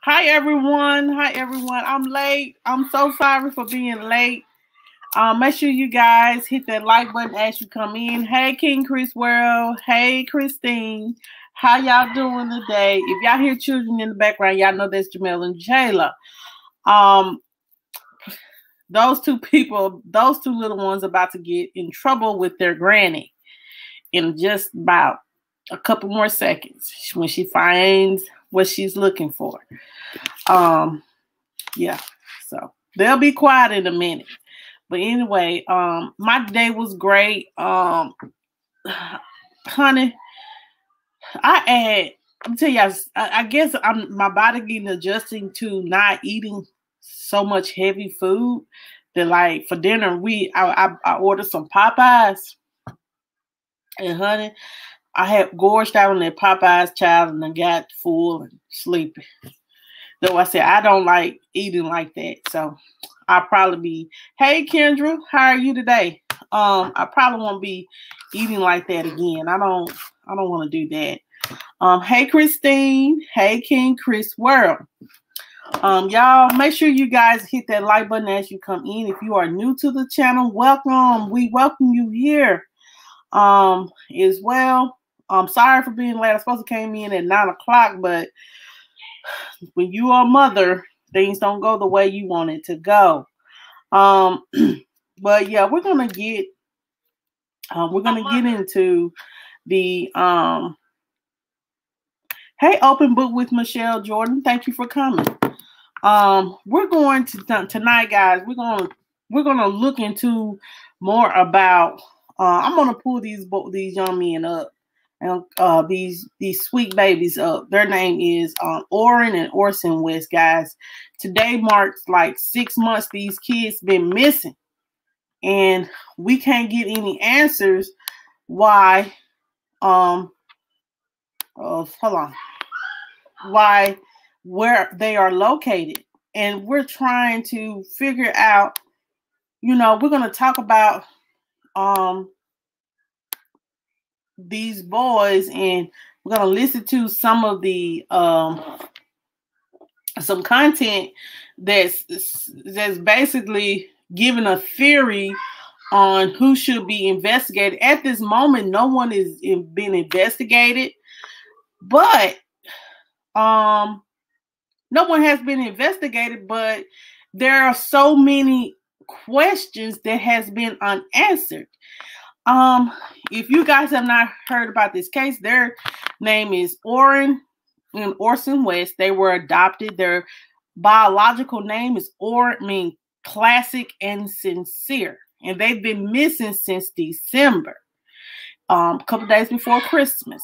Hi everyone. Hi everyone. I'm late. I'm so sorry for being late. Make sure you guys hit that like button as you come in. Hey King Chris World. Hey Christine. How y'all doing today? If y'all hear children in the background, y'all know that's Jamel and Jayla. Those two people, those two little ones about to get in trouble with their granny in just about a couple more seconds when she finds what she's looking for. Yeah, so they'll be quiet in a minute. But anyway, my day was great. Honey, I'm tell you, I guess my body getting adjusting to not eating so much heavy food that like for dinner I ordered some Popeyes, and honey, I had gorged out on that Popeyes, child, and I got full and sleepy. Though I said I don't like eating like that, so I'll probably be. Hey Kendra, how are you today? I probably won't be eating like that again. I don't want to do that. Hey Christine. Hey King Chris World. Y'all make sure you guys hit that like button as you come in. If you are new to the channel, welcome. We welcome you here. As well. I'm sorry for being late. I was supposed to came in at 9 o'clock, but when you are a mother, things don't go the way you want it to go. But yeah, we're gonna get into the hey, open book with Michelle Jordan. Thank you for coming. We're going to tonight, guys. We're gonna look into more about. I'm gonna pull these young men up. And these sweet babies up. Their name is Oren and Orson West, guys. Today marks like 6 months these kids been missing, and we can't get any answers why. Hold on. Why where they are located, and we're trying to figure out. You know, we're gonna talk about these boys, and we're gonna listen to some of the some content that's basically giving a theory on who should be investigated. At this moment, no one is being investigated, but no one has been investigated, but there are so many questions that has been unanswered. If you guys have not heard about this case, their name is Oren and Orson West. They were adopted. Their biological name is Oren, mean classic and sincere, and they've been missing since December, a couple days before Christmas.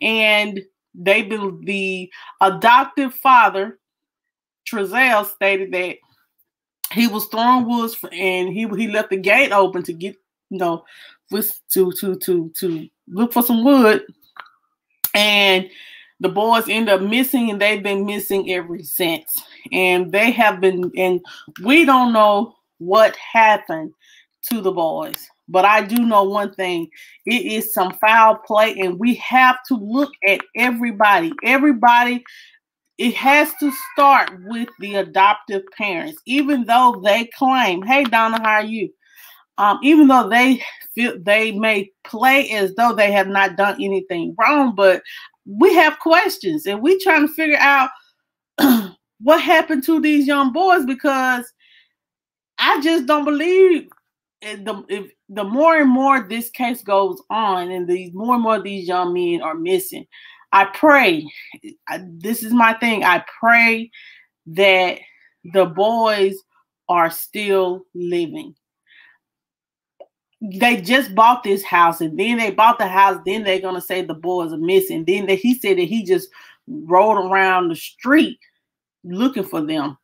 And they've been, the adoptive father, Trezell, stated that he was throwing woods and he left the gate open to get, you know, to look for some wood, and the boys end up missing, and they've been missing ever since. And they have been, and we don't know what happened to the boys, but I do know one thing: it is some foul play, and we have to look at everybody. It has to start with the adoptive parents, even though they claim, hey Donna, how are you? Even though they feel they may play as though they have not done anything wrong, but we have questions, and we trying to figure out what happened to these young boys, because I just don't believe if the more and more this case goes on, and more and more these young men are missing. I pray, this is my thing, I pray that the boys are still living. They just bought this house, and then they bought the house, then they're going to say the boys are missing. Then he said that he just rode around the street looking for them.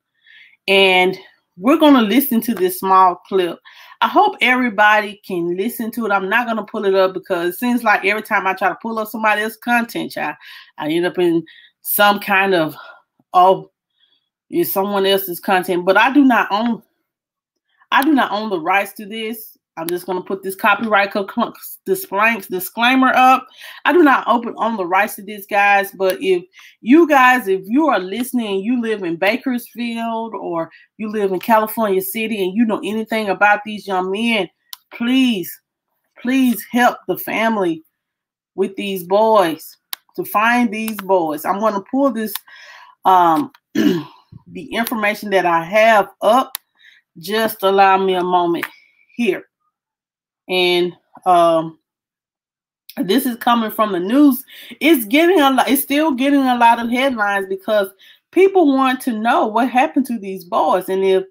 And we're going to listen to this small clip. I hope everybody can listen to it. I'm not going to pull it up because it seems like every time I try to pull up somebody else's content, I end up in some kind of, it's someone else's content. But I do not own the rights to this. I'm just going to put this copyright disclaimer up. I do not own the rights to this, guys. But if you are listening and you live in Bakersfield or you live in California City and you know anything about these young men, please help the family with these boys, to find these boys. I'm going to pull this, the information that I have up. Just allow me a moment here. And this is coming from the news. It's still getting a lot of headlines because people want to know what happened to these boys, and if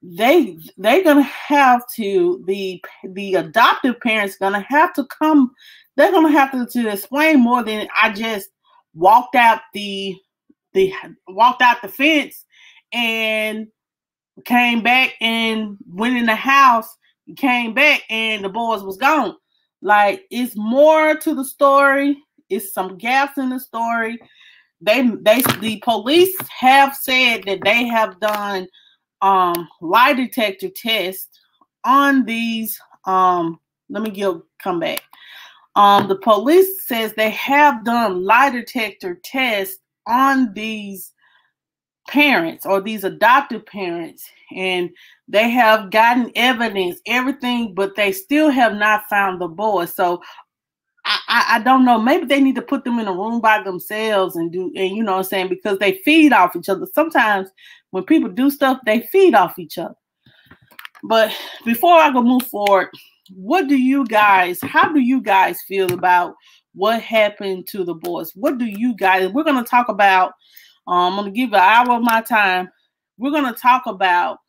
they're gonna have to, the adoptive parents gonna have to come. They're gonna have to explain more than I just walked out the fence and came back and went in the house, came back and the boys was gone. Like, it's more to the story. It's some gaps in the story. The police have said that they have done lie detector tests on these. Let me come back. The police says they have done lie detector tests on these parents, or these adoptive parents, and they have gotten evidence, everything, but they still have not found the boy. So I don't know, maybe they need to put them in a room by themselves and you know what I'm saying, because they feed off each other. Sometimes when people do stuff, they feed off each other. But before I go move forward, how do you guys feel about what happened to the boys? What do you guys, we're going to talk about, I'm going to give an hour of my time. We're going to talk about,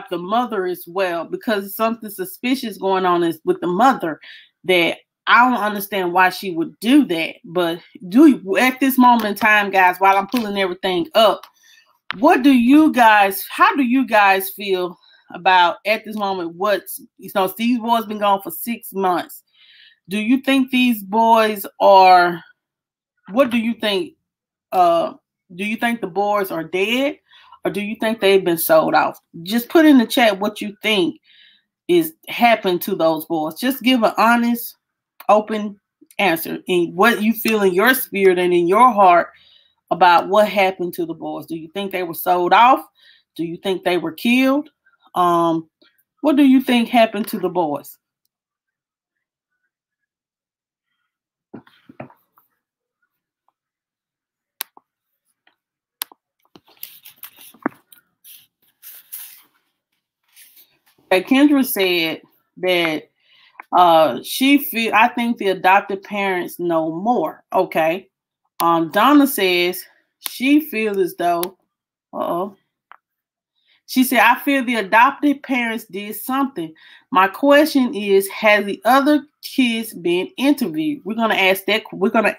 the mother as well, because something suspicious going on with the mother that I don't understand why she would do that. But at this moment in time, guys, while I'm pulling everything up, how do you guys feel about at this moment? These boys been gone for 6 months. Do you think these boys are, what do you think? Do you think the boys are dead, or do you think they've been sold off? Just put in the chat what you think is happened to those boys. Just give an honest, open answer in what you feel in your spirit and in your heart about what happened to the boys. Do you think they were sold off? Do you think they were killed? What do you think happened to the boys? Kendra said that I think the adopted parents know more. Okay. Donna says she feels as though, she said, I feel the adopted parents did something. My question is, has the other kids been interviewed? We're going to ask that. We're going to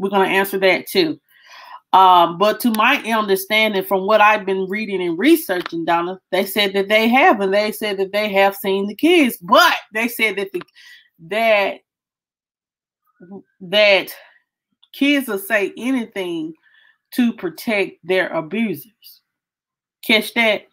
answer that too. But to my understanding, from what I've been reading and researching, Donna, they said that they have, and they said that they have seen the kids, but they said that that kids will say anything to protect their abusers. Catch that?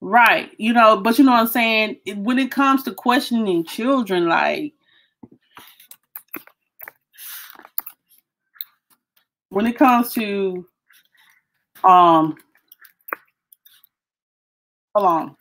Right. But you know what I'm saying? When it comes to questioning children, like, when it comes to, hold on.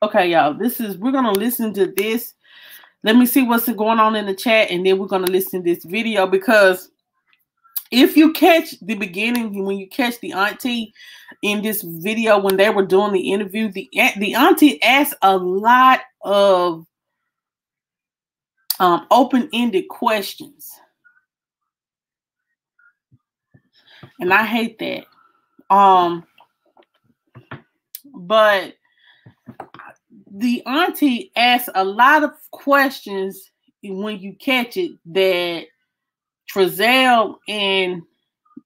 Okay, y'all, we're going to listen to this. Let me see what's going on in the chat, and then we're going to listen to this video, because if you catch the beginning, when you catch the auntie in this video, when they were doing the interview, the auntie asked a lot of open-ended questions. And I hate that. But the auntie asks a lot of questions when you catch it that Trezell and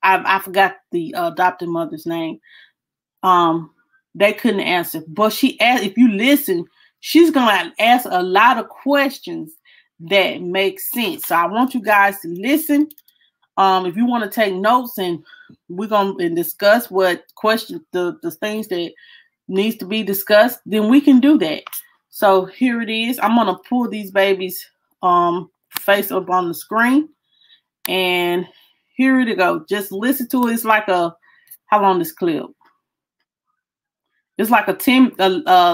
I forgot the adopted mother's name. They couldn't answer, but she asked. If you listen, she's gonna ask a lot of questions that make sense. So I want you guys to listen. If you want to take notes, and we're gonna discuss what questions, the things that needs to be discussed, then we can do that. So here it is. I'm gonna pull these babies' face up on the screen, and here it go. Just listen to it. It's like a, how long this clip? It's like a 10,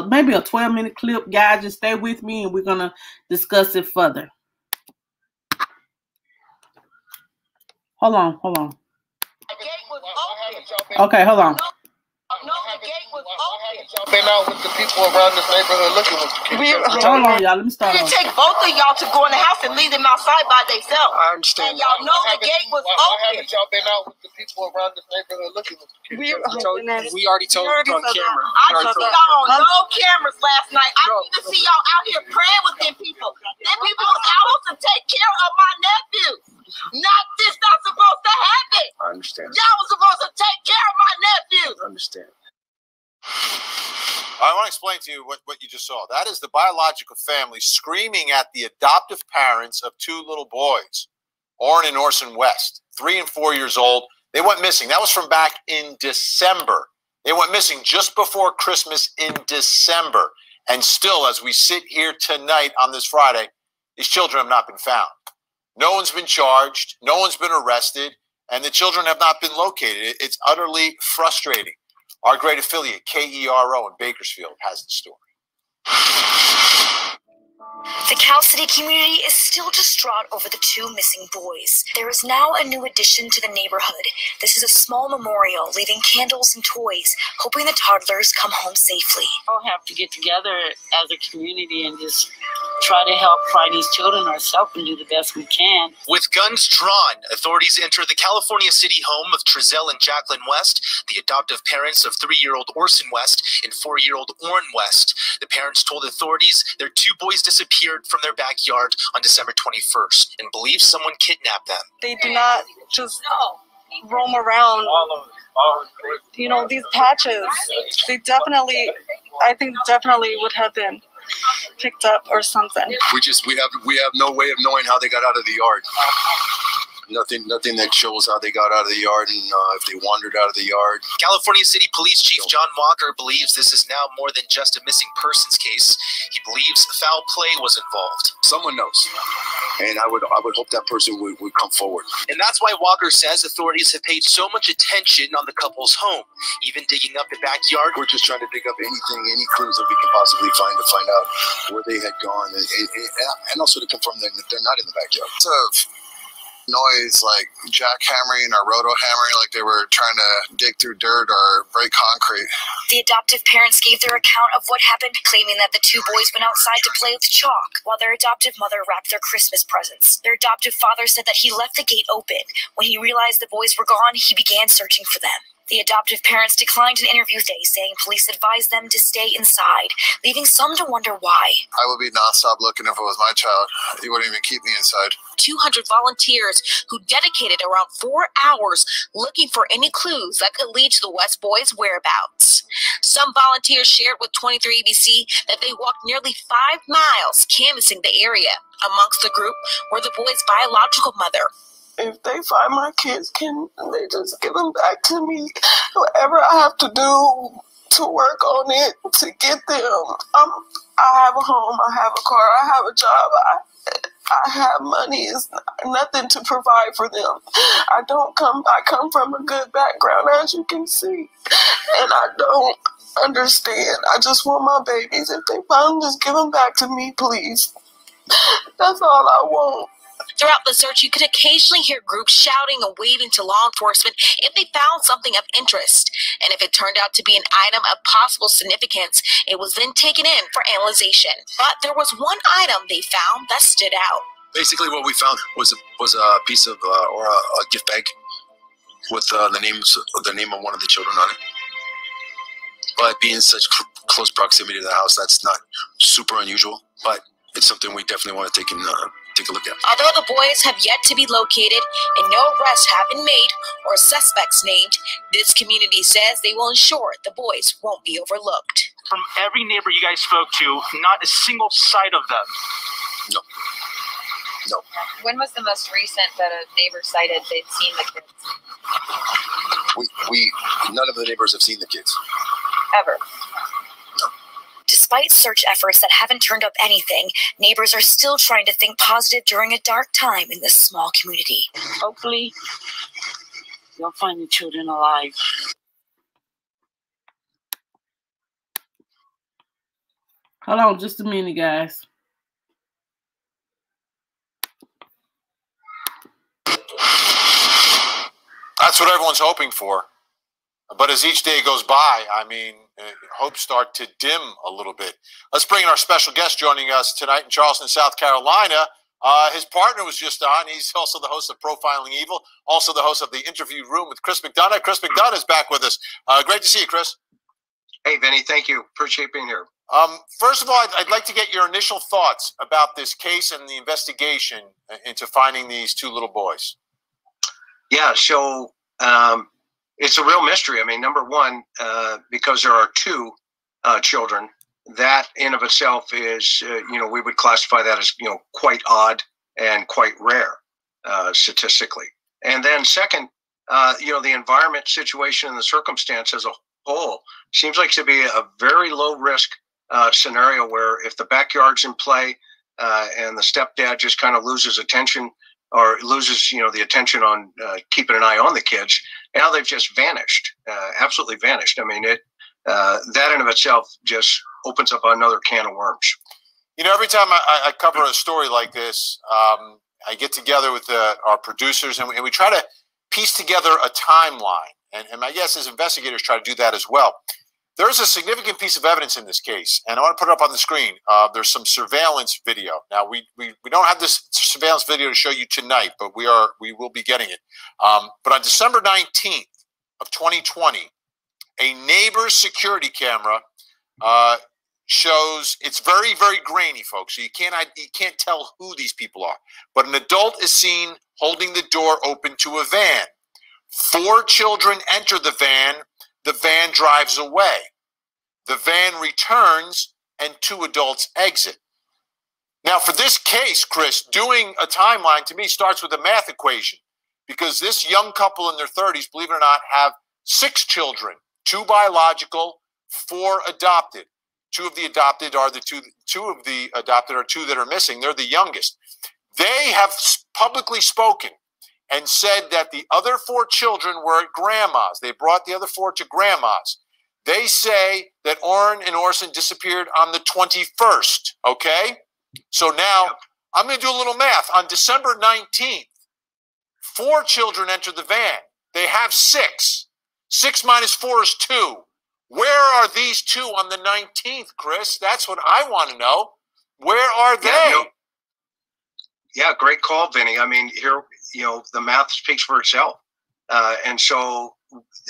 maybe a 12-minute clip. Guys, just stay with me, and we're gonna discuss it further. Hold on. The gate was open. Okay, hold on. No, the gate was open. Y'all been out with the people around this neighborhood looking with the kids. Hold on, y'all. Let me start. It take both of y'all to go in the house and leave them outside by themselves. I understand. And y'all know the gate was Why open. haven't y'all been out with the people around this neighborhood looking with the kids? We already told you on camera. I saw y'all on no cameras last night. I need to see y'all out here praying with them people. Them people was out to take care of my nephew. Not this, not supposed to happen. I understand. Y'all was supposed to take care of my nephew. I understand. I want to explain to you what you just saw. That is the biological family screaming at the adoptive parents of two little boys, Orrin and Orson West, 3 and 4 years old. They went missing. That was from back in December. They went missing just before Christmas in December. And still, as we sit here tonight on this Friday, these children have not been found. No one's been charged. No one's been arrested. And the children have not been located. It's utterly frustrating. Our great affiliate, KERO in Bakersfield, has the story. The Cal City community is still distraught over the 2 missing boys. There is now a new addition to the neighborhood. This is a small memorial, leaving candles and toys, hoping the toddlers come home safely. We'll have to get together as a community and just try to help find these children ourselves and do the best we can. With guns drawn, authorities enter the California City home of Trezell and Jacqueline West, the adoptive parents of 3-year-old Orson West and 4-year-old Orrin West. The parents told authorities their 2 boys disappeared from their backyard on December 21st and believe someone kidnapped them. They do not just roam around. You know, these patches, they definitely, I think definitely would have been picked up or something. We have no way of knowing how they got out of the yard. Nothing that shows how they got out of the yard and if they wandered out of the yard. California City Police Chief John Walker believes this is now more than just a missing persons case. He believes foul play was involved. Someone knows, and I would hope that person would come forward. And that's why Walker says authorities have paid so much attention on the couple's home, even digging up the backyard. We're just trying to dig up any clues that we can possibly find to find out where they had gone, and also to confirm that they're not in the backyard. Noise like jackhammering or roto hammering, like they were trying to dig through dirt or break concrete. The adoptive parents gave their account of what happened, claiming that the 2 boys went outside to play with chalk while their adoptive mother wrapped their Christmas presents. Their adoptive father said that he left the gate open. When he realized the boys were gone, he began searching for them. The adoptive parents declined an interview today, saying police advised them to stay inside, leaving some to wonder why. I would be nonstop looking if it was my child. He wouldn't even keep me inside. 200 volunteers who dedicated around 4 hours looking for any clues that could lead to the West boys' whereabouts. Some volunteers shared with 23 ABC that they walked nearly 5 miles canvassing the area. Amongst the group were the boys' biological mother. If they find my kids, can they just give them back to me? Whatever I have to do to work on it to get them. I have a home, I have a car, I have a job, I have money. It's nothing to provide for them. I come from a good background, as you can see, and I don't understand. I just want my babies. If they find them, just give them back to me, please. That's all I want. Throughout the search, you could occasionally hear groups shouting and waving to law enforcement if they found something of interest. And if it turned out to be an item of possible significance, it was then taken in for analyzation. But there was one item they found that stood out. Basically, what we found was a piece of or a gift bag with the name of one of the children on it. But being in such close proximity to the house, that's not super unusual. But it's something we definitely want to take a look at. Although the boys have yet to be located and no arrests have been made or suspects named, this community says they will ensure the boys won't be overlooked. From every neighbor you guys spoke to, not a single sight of them. No. No. When was the most recent that a neighbor cited they'd seen the kids? None of the neighbors have seen the kids. Ever? No. Despite search efforts that haven't turned up anything, neighbors are still trying to think positive during a dark time in this small community. Hopefully, they'll find the children alive. Hold on just a minute, guys. That's what everyone's hoping for. But as each day goes by, I mean, hopes start to dim a little bit. Let's bring in our special guest joining us tonight in Charleston, South Carolina. His partner was just on. He's also the host of Profiling Evil, also the host of The Interview Room with Chris McDonough. Chris McDonough is back with us. Great to see you, Chris. Hey, Vinny. Thank you. Appreciate being here. First of all, I'd like to get your initial thoughts about this case and the investigation into finding these two little boys. Yeah, so it's a real mystery. I mean, number one, because there are two children, that in of itself is, we would classify that as, quite odd and quite rare statistically. And then second, the environment situation and the circumstance as a whole seems like to be a very low risk scenario where if the backyard's in play and the stepdad just kind of loses attention or loses, the attention on keeping an eye on the kids, now they've just vanished, absolutely vanished. I mean, that in of itself just opens up another can of worms. Every time I cover a story like this, I get together with our producers and we try to piece together a timeline. And my guess is investigators try to do that as well. There's a significant piece of evidence in this case, and I want to put it up on the screen. There's some surveillance video. Now, we don't have this surveillance video to show you tonight, but we will be getting it. But on December 19th of 2020, a neighbor's security camera shows, it's very, very grainy, folks. So you can't tell who these people are. But an adult is seen holding the door open to a van. 4 children enter the van. The van drives away. The van returns and 2 adults exit. Now, for this case, Chris, doing a timeline to me starts with a math equation because this young couple in their 30s, believe it or not, have 6 children, 2 biological, 4 adopted. 2 of the adopted are the two of the adopted are 2 that are missing. They're the youngest. They have publicly spoken and said that the other 4 children were at grandma's. They brought the other 4 to grandma's. They say that Orrin and Orson disappeared on the 21st, okay? So now I'm going to do a little math. On December 19th, 4 children enter the van. They have 6. 6 minus 4 is 2. Where are these 2 on the 19th, Chris? That's what I want to know. Where are they? Yeah, great call, Vinny. I mean, here, the math speaks for itself. And so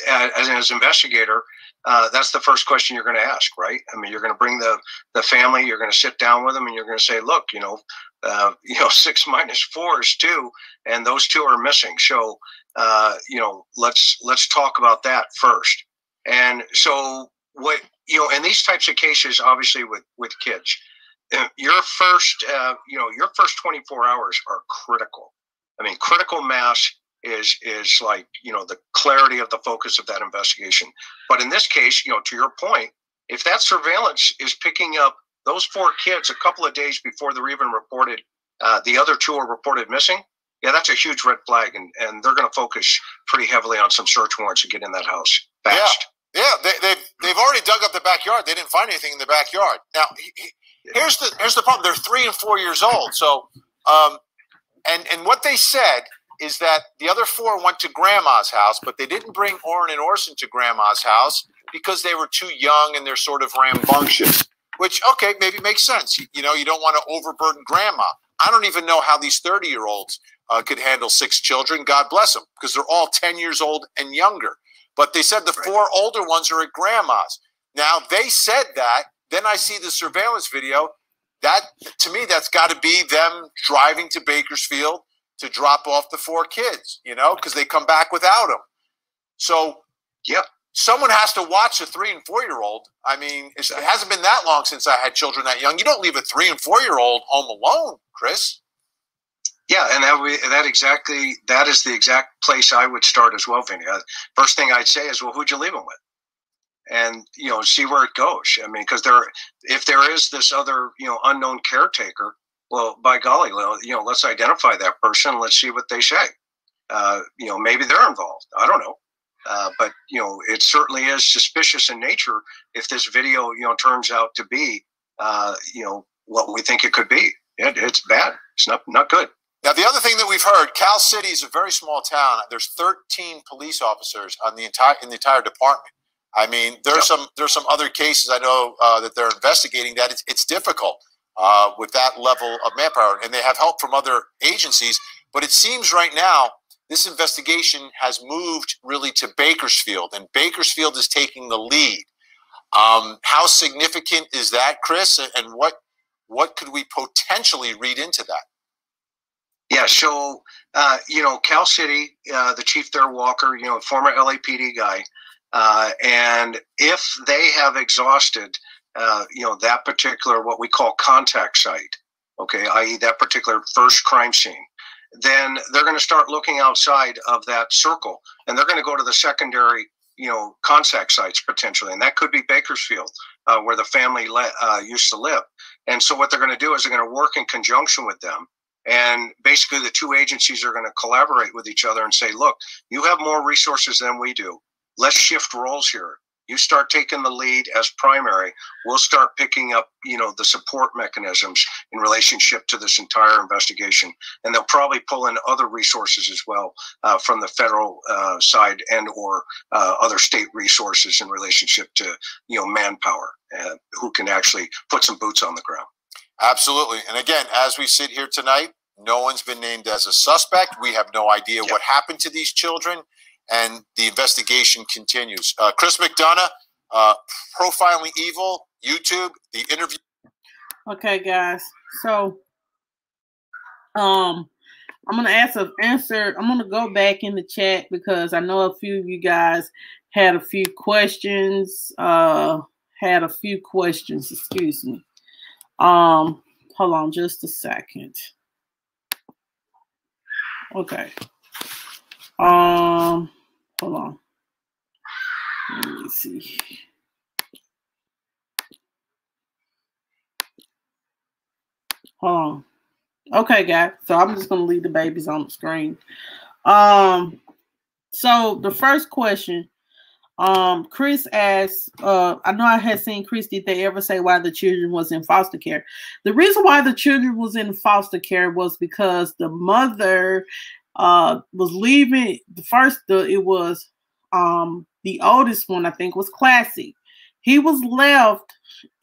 as an investigator, that's the first question you're going to ask, right? I mean, you're going to bring the family, you're going to sit down with them and you're going to say, look, 6 minus 4 is 2 and those 2 are missing. So, let's talk about that first. And so what, in these types of cases, obviously with kids, your first 24 hours are critical. I mean, critical mass is like, the clarity of the focus of that investigation. But in this case, to your point, if that surveillance is picking up those 4 kids a couple of days before they're even reported, the other 2 are reported missing, yeah, that's a huge red flag. And they're going to focus pretty heavily on some search warrants to get in that house fast. Yeah, they've already dug up the backyard. They didn't find anything in the backyard. Now, here's the problem. They're 3 and 4 years old. So, and what they said is that the other 4 went to grandma's house, but they didn't bring Orrin and Orson to grandma's house because they were too young and they're sort of rambunctious, which, okay, maybe makes sense. You don't want to overburden grandma. I don't even know how these 30-year-olds could handle 6 children. God bless them, because they're all 10 years old and younger. But they said the 4 older ones are at grandma's. Now, they said that. Then I see the surveillance video. That, to me, that's got to be them driving to Bakersfield to drop off the 4 kids, you know, because they come back without them. So, yeah, someone has to watch a 3- and 4-year-old. I mean, it hasn't been that long since I had children that young. You don't leave a 3- and 4-year-old home alone, Chris. Yeah, and that is the exact place I would start as well, Vinny. First thing I'd say is, well, who'd you leave them with? And, you know, see where it goes. I mean, because if there is this other, you know, unknown caretaker, well, by golly, you know, let's identify that person. Let's see what they say. You know, maybe they're involved. I don't know. But, you know, it certainly is suspicious in nature if this video, you know, turns out to be, you know, what we think it could be. It's bad. It's not good. Now, the other thing that we've heard, Cal City is a very small town. There's 13 police officers in the entire department. I mean, there's some other cases I know that they're investigating that it's difficult with that level of manpower, and they have help from other agencies. But it seems right now this investigation has moved really to Bakersfield, and Bakersfield is taking the lead. How significant is that, Chris? And what could we potentially read into that? Yeah, so, you know, Cal City, the chief there, Walker, you know, former LAPD guy, and if they have exhausted, you know, that particular, what we call contact site, okay, i.e. that particular first crime scene, then they're going to start looking outside of that circle, and they're going to go to the secondary, you know, contact sites potentially, and that could be Bakersfield, where the family used to live. And so what they're going to do is they're going to work in conjunction with them. And basically the two agencies are going to collaborate with each other and say, look, you have more resources than we do. Let's shift roles here. You start taking the lead as primary. We'll start picking up, you know, the support mechanisms in relationship to this entire investigation. And they'll probably pull in other resources as well from the federal side and or other state resources in relationship to, you know, manpower who can actually put some boots on the ground. Absolutely. And again, as we sit here tonight, no one's been named as a suspect. We have no idea what happened to these children, and the investigation continues. Chris McDonough, Profiling Evil, YouTube, the interview. Okay, guys. So, I'm going to answer. I'm going to go back in the chat because I know a few of you guys had a few questions. Excuse me. Hold on just a second. Okay. Hold on. Let me see. Hold on. Okay, guys. So I'm just gonna leave the babies on the screen. So the first question, Chris asked, I know I had seen Chris, did they ever say why the children was in foster care? The reason why the children was in foster care was because the mother was leaving. It was the oldest one, I think, was Classy. He was left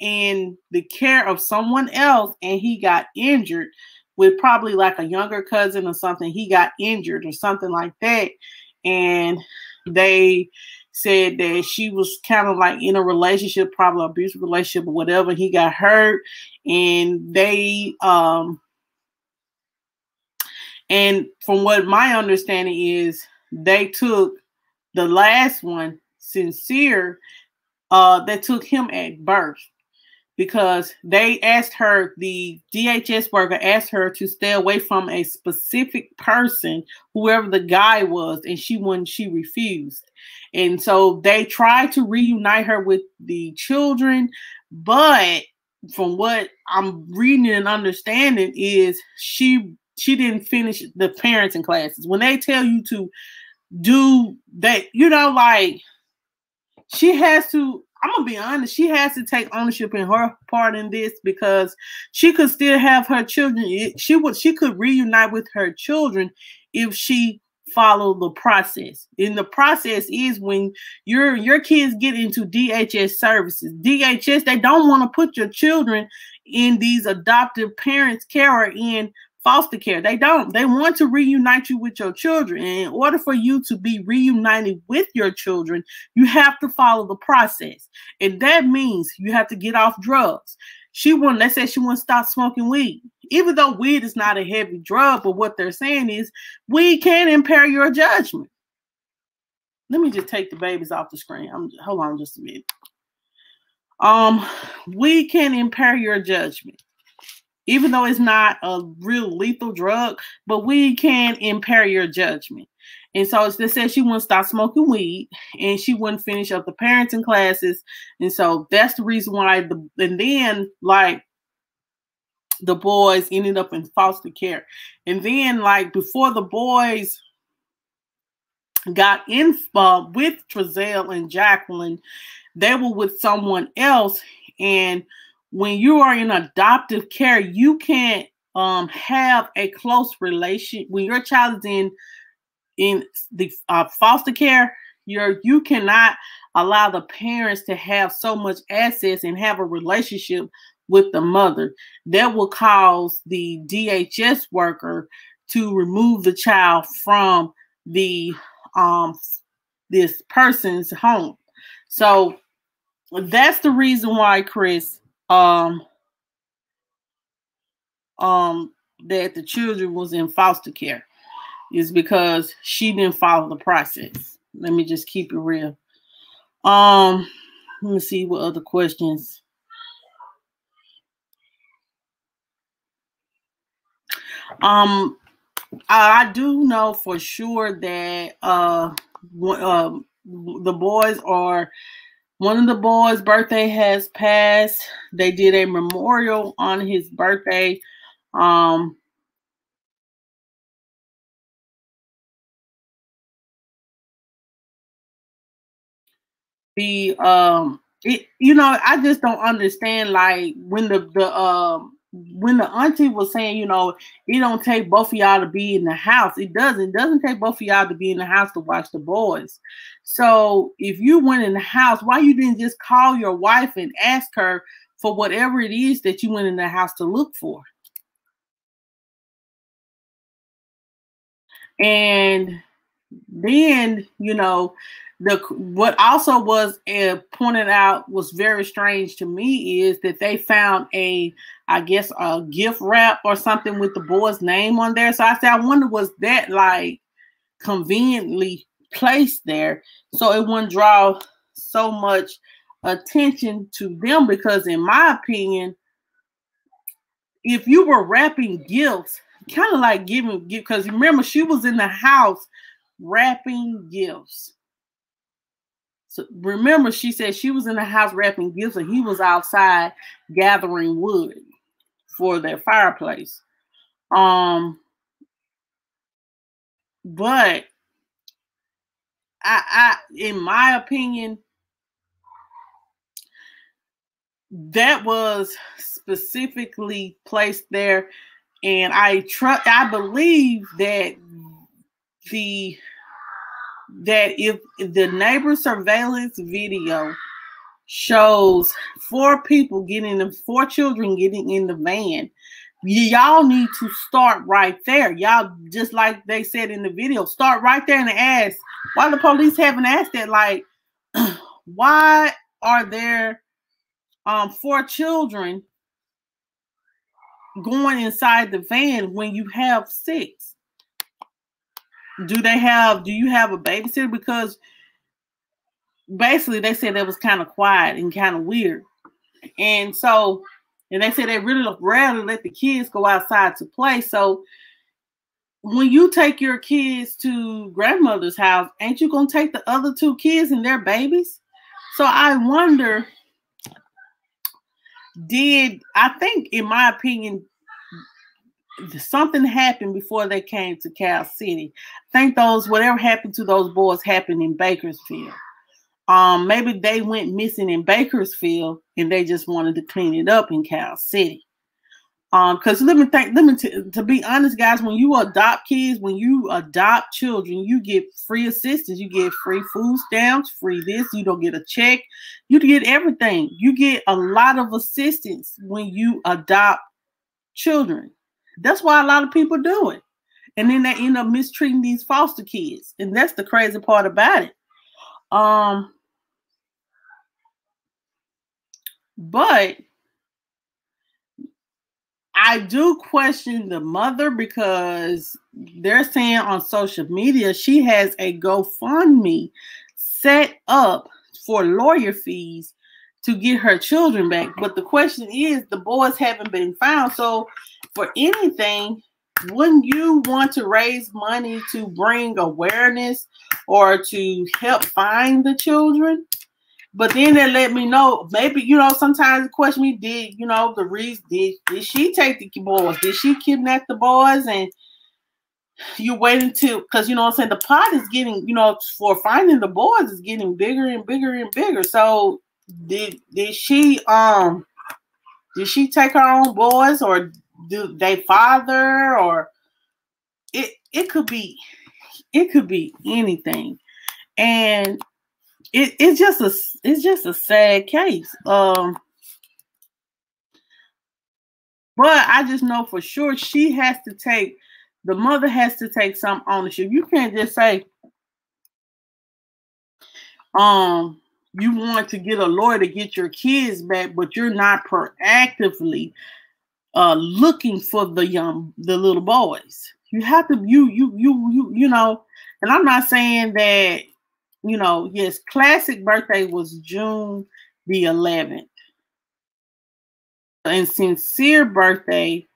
in the care of someone else, and he got injured with probably like a younger cousin or something. He got injured or something like that, and they said that she was kind of like in a relationship, probably an abusive relationship or whatever. He got hurt, and they and from what my understanding is, they took the last one, Sincere, they took him at birth because they asked her, the DHS worker asked her to stay away from a specific person, whoever the guy was, and she refused. And so they tried to reunite her with the children, but from what I'm reading and understanding is she didn't finish the parenting classes. When they tell you to do that, you know, like, she has to, I'm gonna be honest, she has to take ownership in her part in this, because she could still have her children. She could reunite with her children if she followed the process. And the process is when your kids get into DHS services. DHS, they don't want to put your children in these adoptive parents' care or in foster care. They don't. They want to reunite you with your children. And in order for you to be reunited with your children, you have to follow the process. And that means you have to get off drugs. They said she wouldn't stop smoking weed. Even though weed is not a heavy drug, but what they're saying is weed can impair your judgment. Let me just take the babies off the screen. Hold on just a minute. Weed can impair your judgment. Even though it's not a real lethal drug, but weed can impair your judgment. And so they said she wouldn't stop smoking weed and she wouldn't finish up the parenting classes. And so that's the reason why and then like the boys ended up in foster care. And then like before the boys got in with Trezell and Jacqueline, they were with someone else. And when you are in adoptive care, you can't have a close relation. When your child is in the foster care, you cannot allow the parents to have so much access and have a relationship with the mother. That will cause the DHS worker to remove the child from the this person's home. So that's the reason why, Chris, that the children was in foster care, is because she didn't follow the process. Let me just keep it real. Let me see what other questions. I do know for sure that the boys are. One of the boys' birthday has passed. They did a memorial on his birthday. I just don't understand, like when the auntie was saying, it don't take both of y'all to be in the house. It doesn't take both of y'all to be in the house to watch the boys. So if you went in the house, why you didn't just call your wife and ask her for whatever it is that you went in the house to look for? And then, what also was pointed out was very strange to me is that they found a gift wrap or something with the boy's name on there. So I said, I wonder, was that like conveniently placed there so it wouldn't draw so much attention to them? Because in my opinion, if you were wrapping gifts, kind of like giving gifts, because remember, she was in the house wrapping gifts. So remember, she said she was in the house wrapping gifts and he was outside gathering wood for their fireplace. But I in my opinion, that was specifically placed there, and I believe that if the neighbor surveillance video shows four children getting in the van, y'all need to start right there. Y'all, just like they said in the video, start right there and ask, why the police haven't asked that? Like, why are there 4 children going inside the van when you have 6? Do you have a babysitter? Because basically they said that was kind of quiet and kind of weird. And they said they really rather let the kids go outside to play. So when you take your kids to grandmother's house, ain't you going to take the other 2 kids and their babies? So I wonder, I think in my opinion, something happened before they came to Cal City. I think whatever happened to those boys happened in Bakersfield. Maybe they went missing in Bakersfield and they just wanted to clean it up in Cal City. Because to be honest, guys, when you adopt kids, when you adopt children, you get free assistance, you get free food stamps, free this, you don't get a check, you get everything. You get a lot of assistance when you adopt children. That's why a lot of people do it. And then they end up mistreating these foster kids. And that's the crazy part about it. But I do question the mother because they're saying on social media she has a GoFundMe set up for lawyer fees to get her children back. But the question is, the boys haven't been found. So for anything, wouldn't you want to raise money to bring awareness or to help find the children? But then they let me know, maybe, you know, sometimes the question me, did, you know, the reason, did she take the boys? Did she kidnap the boys? And you waiting to, because, you know what I'm saying, the pot is getting, you know, for finding the boys is getting bigger and bigger and bigger. So did she take her own boys, or do they father, or it could be anything. And it's just a sad case. But I just know for sure the mother has to take some ownership. You can't just say, you want to get a lawyer to get your kids back, but you're not proactively looking for the little boys. You have to, you know, and I'm not saying that, you know, yes, Classic birthday was June the 11th. And Sincere birthday,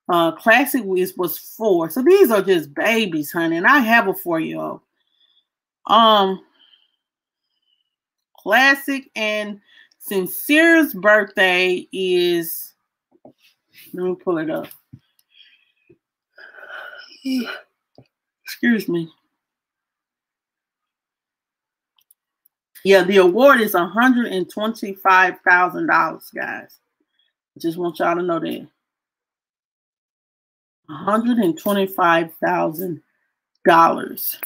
Classic was 4. So these are just babies, honey. And I have a 4-year-old. Classic and Sincere's birthday is, let me pull it up. Excuse me. Yeah, the award is $125,000, guys. I just want y'all to know that. $125,000.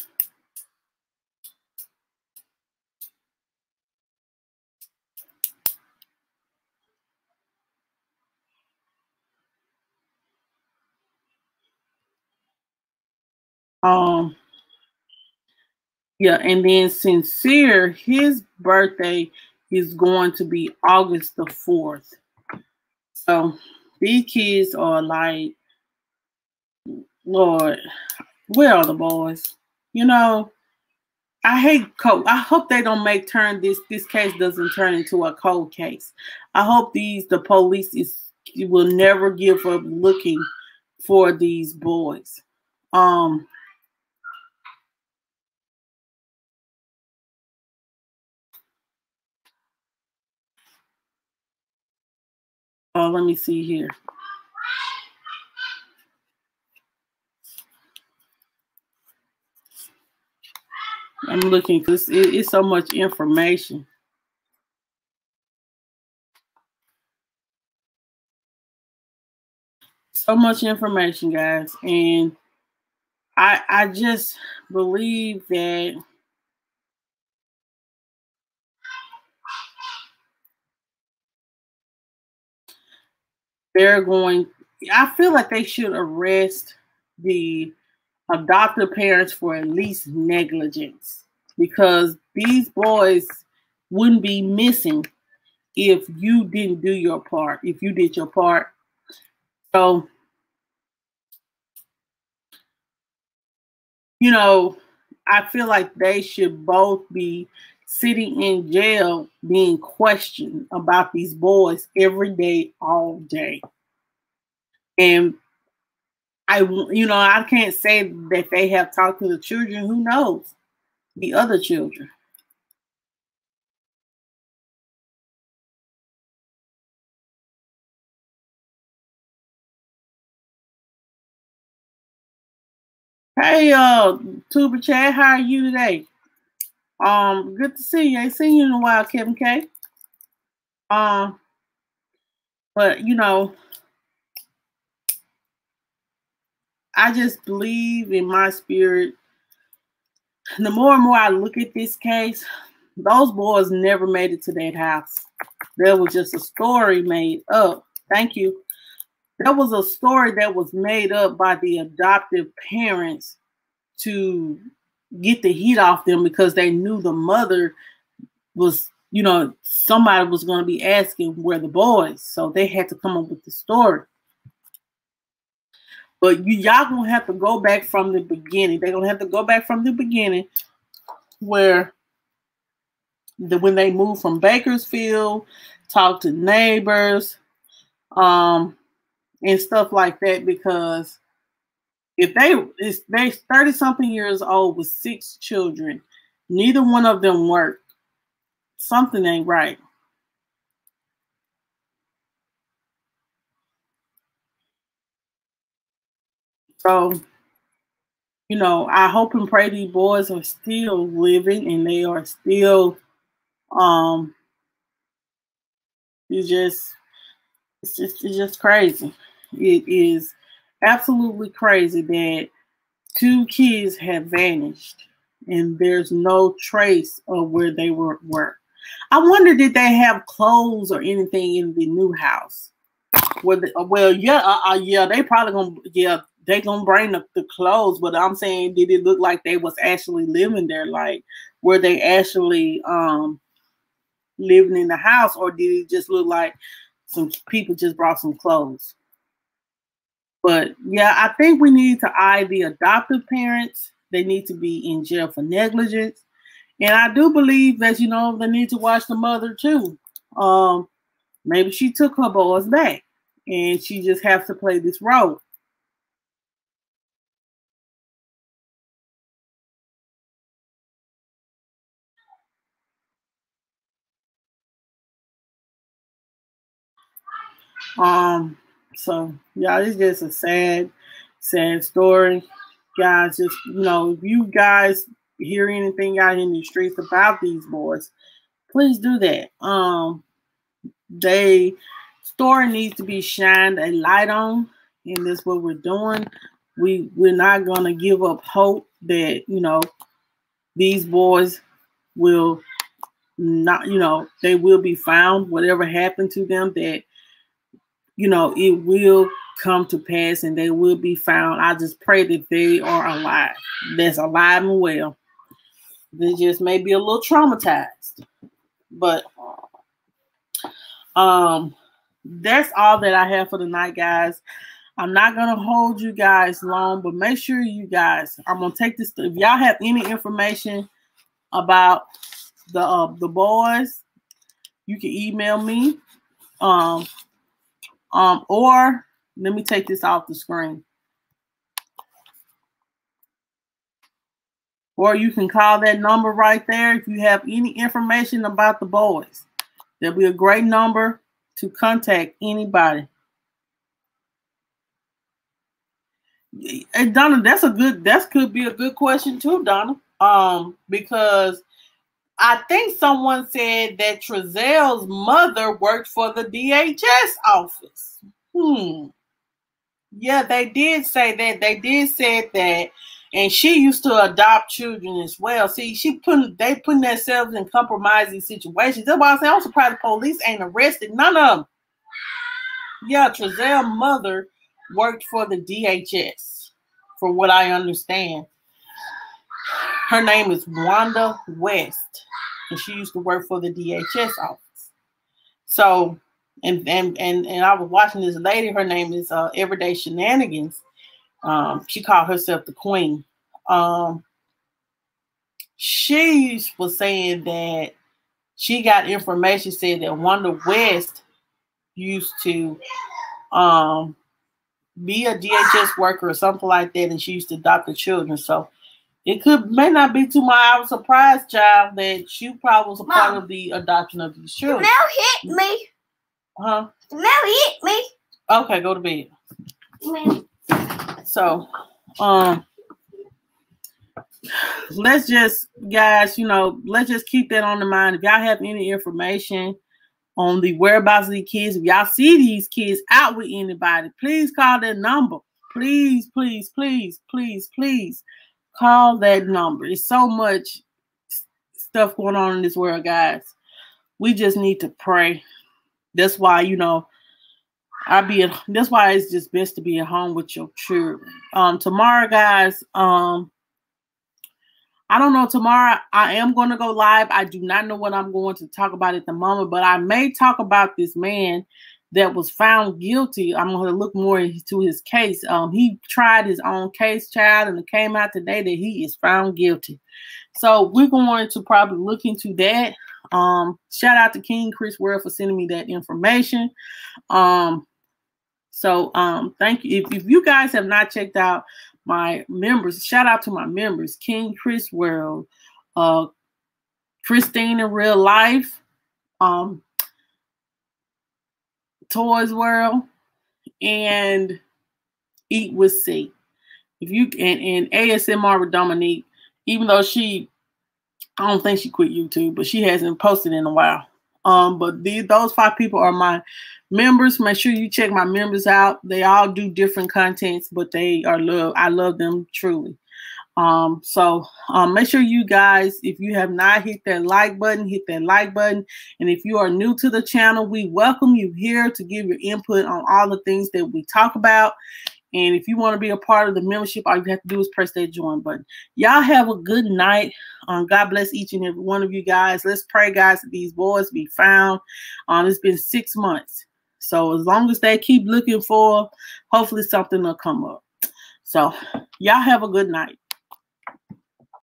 Yeah, and then Sincere, his birthday is going to be August the 4th. So these kids are like, Lord, where are the boys? You know, I hate cold. I hope they don't this case doesn't turn into a cold case. I hope the police will never give up looking for these boys. Let me see here. I'm looking because it's so much information. So much information, guys. And I just believe that I feel like they should arrest the adoptive parents for at least negligence, because these boys wouldn't be missing if you didn't do your part, if you did your part. So, you know, I feel like they should both be sitting in jail being questioned about these boys every day, all day. And I can't say that they have talked to the children. Who knows? The other children. Hey, Tuba Chad, how are you today? Good to see you. I ain't seen you in a while, Kevin K. But you know, I just believe in my spirit. The more and more I look at this case, those boys never made it to that house. There was just a story made up. Thank you. That was a story that was made up by the adoptive parents to get the heat off them because they knew the mother was, somebody was going to be asking where the boys. So they had to come up with the story. But y'all going to have to go back from the beginning. They're going to have to go back from the beginning where when they moved from Bakersfield, talk to neighbors, and stuff like that, because if they 30-something years old with 6 children, neither one of them work, something ain't right. So, I hope and pray these boys are still living and they are still, it's just crazy. It is absolutely crazy that 2 kids have vanished and there's no trace of where they were. I wonder, did they have clothes or anything in the new house? They probably they gonna bring the clothes, but I'm saying, did it look like they was actually living there? Like, were they actually living in the house, or did it just look like some people just brought some clothes? But yeah, I think we need to eye the adoptive parents. They need to be in jail for negligence. And I do believe that, they need to watch the mother too. Maybe she took her boys back and she just has to play this role. So yeah, it's just a sad story. Guys, just, if you guys hear anything out in the streets about these boys, please do that. They story needs to be shined a light on, and that's what we're doing. We're not gonna give up hope that, these boys will not, they will be found. Whatever happened to them, that it will come to pass and they will be found. I just pray that they are alive. That's alive and well. They just may be a little traumatized. But that's all that I have for tonight, guys. I'm not gonna hold you guys long, but make sure you guys, I'm gonna take this. If y'all have any information about the boys, you can email me. Or let me take this off the screen. Or you can call that number right there if you have any information about the boys. There'll be a great number to contact anybody. Hey, Donna, that could be a good question too, Donna. Because I think someone said that Trezel's mother worked for the DHS office. Yeah, they did say that. They did say that. And she used to adopt children as well. See, they putting themselves in compromising situations. That's why I say I'm surprised the police ain't arrested none of them. Yeah, Trezel's mother worked for the DHS, from what I understand. Her name is Wanda West, and she used to work for the DHS office. So, and I was watching this lady. Her name is Everyday Shenanigans. She called herself the Queen. She was saying that she got information said that Wanda West used to be a DHS worker or something like that, and she used to adopt the children. So it may not be too much. I was surprised, child, that she probably was a part of the adoption of these children. The mail hit me. Huh? The mail hit me. Okay, go to bed. So, let's just, guys, let's just keep that on the mind. If y'all have any information on the whereabouts of these kids, if y'all see these kids out with anybody, please call that number. Please, please, please, please, please call that number. It's so much stuff going on in this world, guys. We just need to pray. That's why, That's why it's just best to be at home with your children. Tomorrow, guys, I don't know. Tomorrow I am going to go live. I do not know what I'm going to talk about at the moment, but I may talk about this man that was found guilty. I'm going to look more into his case. He tried his own case, child, and it came out today that he is found guilty. So we're going to probably look into that. Shout out to King Chris World for sending me that information. Thank you. If you guys have not checked out my members, shout out to my members, King Chris World, Christine in Real Life, Toys World, and Eat with C. If you and ASMR with Dominique, even though I don't think she quit YouTube, but she hasn't posted in a while. But those 5 people are my members. Make sure you check my members out. They all do different contents, but they are I love them truly. Make sure you guys, if you have not hit that like button, hit that like button. And if you are new to the channel, we welcome you here to give your input on all the things that we talk about. And if you want to be a part of the membership, all you have to do is press that join button. Y'all have a good night. God bless each and every one of you guys. Let's pray, guys, that these boys be found. It's been 6 months. So as long as they keep looking for, hopefully something will come up. So y'all have a good night.